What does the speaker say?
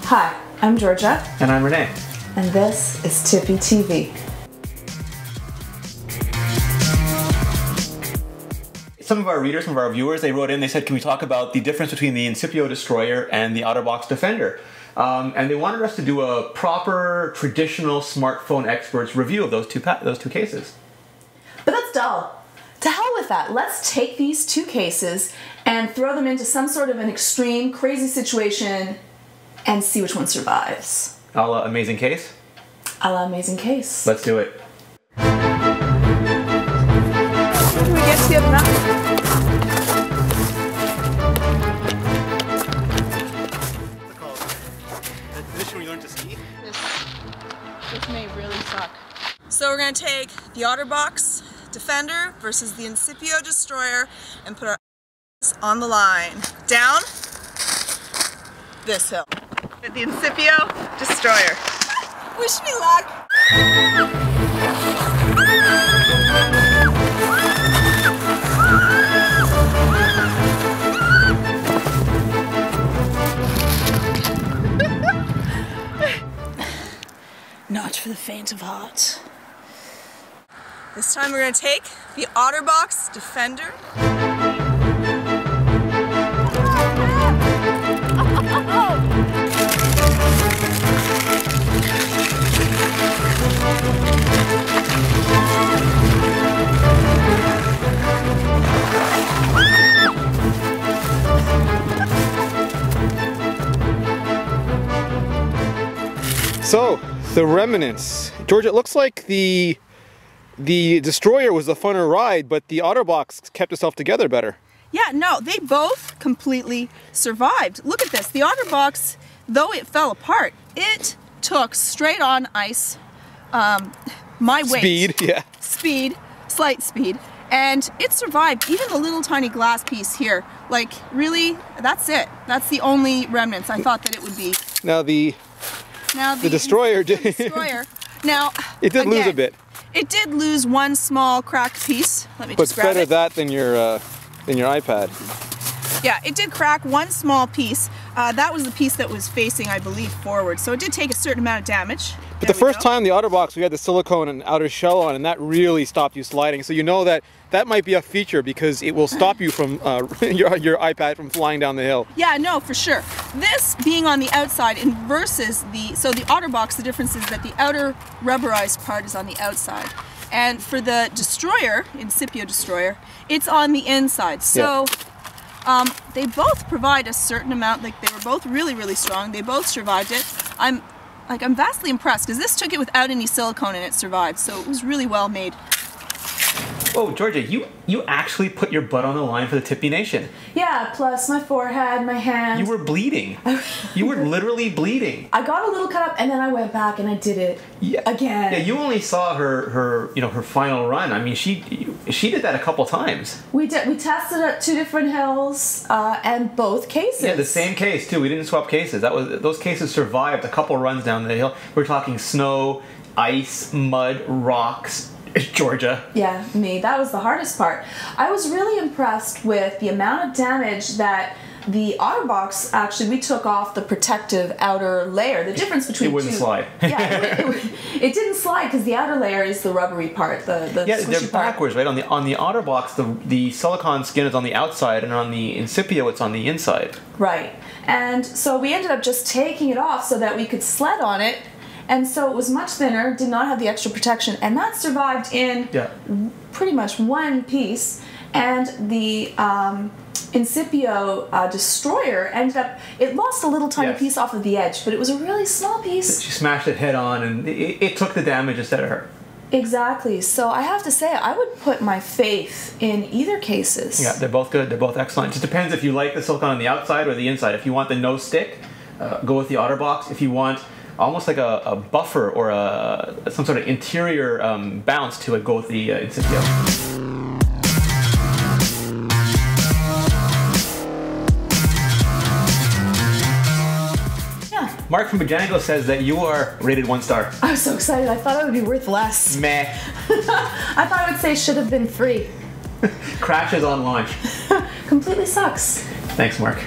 Hi, I'm Georgia. And I'm Renee. And this is TiPb TV. Some of our readers, some of our viewers, they wrote in, they said, can we talk about the difference between the Incipio Destroyer and the OtterBox Defender? And they wanted us to do a proper, traditional smartphone expert's review of those two cases. But that's dull. To hell with that. Let's take these two cases and throw them into some sort of an extreme, crazy situation and see which one survives. A la Amazing Case? A la Amazing Case. Let's do it. Can we get to the other map? What's it called? The position where you learn to ski? This may really suck. So we're going to take the OtterBox Defender versus the Incipio Destroyer and put our on the line. Down this hill. The Incipio Destroyer. Wish me luck. Not for the faint of heart. This time we're going to take the OtterBox Defender. So, the remnants. George, it looks like the Destroyer was the funner ride, but the OtterBox kept itself together better. Yeah, no, they both completely survived. Look at this. The OtterBox, though it fell apart, it took straight on ice my weight. Speed, yeah. Speed, slight speed. And it survived, even the little tiny glass piece here. Like, really, that's it. That's the only remnants I thought that it would be. Now the Destroyer did. Now, it did lose a bit. It did lose one small cracked piece. Let me But just grab better it. that than your iPad. Yeah, it did crack one small piece. That was the piece that was facing, I believe, forward. So it did take a certain amount of damage. But the first time the OtterBox, we had the silicone and outer shell on, and that really stopped you sliding. So you know that might be a feature because it will stop you from your iPad from flying down the hill. Yeah, no, for sure. This being on the outside and versus the OtterBox, the difference is that the outer rubberized part is on the outside. And for the Destroyer, Incipio Destroyer, it's on the inside. So they both provide a certain amount, like they were both really, really strong. They both survived it. I'm vastly impressed because this took it without any silicone and it survived. So it was really well made. Oh, Georgia, you actually put your butt on the line for the TiPb Nation. Yeah, plus my forehead, my hands. You were bleeding. You were literally bleeding. I got a little cut up and then I went back and I did it again. Yeah, you only saw her final run. I mean, she did that a couple times. We tested at 2 different hills and both cases. Yeah, the same case too. We didn't swap cases. Those cases survived a couple runs down the hill. We're talking snow, ice, mud, rocks. Georgia. Yeah, me. That was the hardest part. I was really impressed with the amount of damage that the OtterBox, actually, we took off the protective outer layer. The difference between it wouldn't slide. Yeah, it didn't slide because the outer layer is the rubbery part, the yeah, squishy they're part. backwards, right? On the OtterBox, the silicone skin is on the outside, and on the Incipio, it's on the inside. Right. And so we ended up just taking it off so that we could sled on it. And so it was much thinner, did not have the extra protection, and that survived in pretty much one piece. And the Incipio Destroyer ended up, it lost a little tiny piece off of the edge, but it was a really small piece. She smashed it head on, and it took the damage instead of her. Exactly. So I have to say, I would put my faith in either cases. Yeah, they're both good. They're both excellent. It just depends if you like the silicone on the outside or the inside. If you want the no stick, go with the OtterBox. If you want almost like a buffer or some sort of interior bounce to it, go with the Incipio. Mark from Bojanico says that you are rated 1 star. I was so excited. I thought it would be worth less. Meh. I thought I would say should have been free. Crashes on launch. Completely sucks. Thanks, Mark.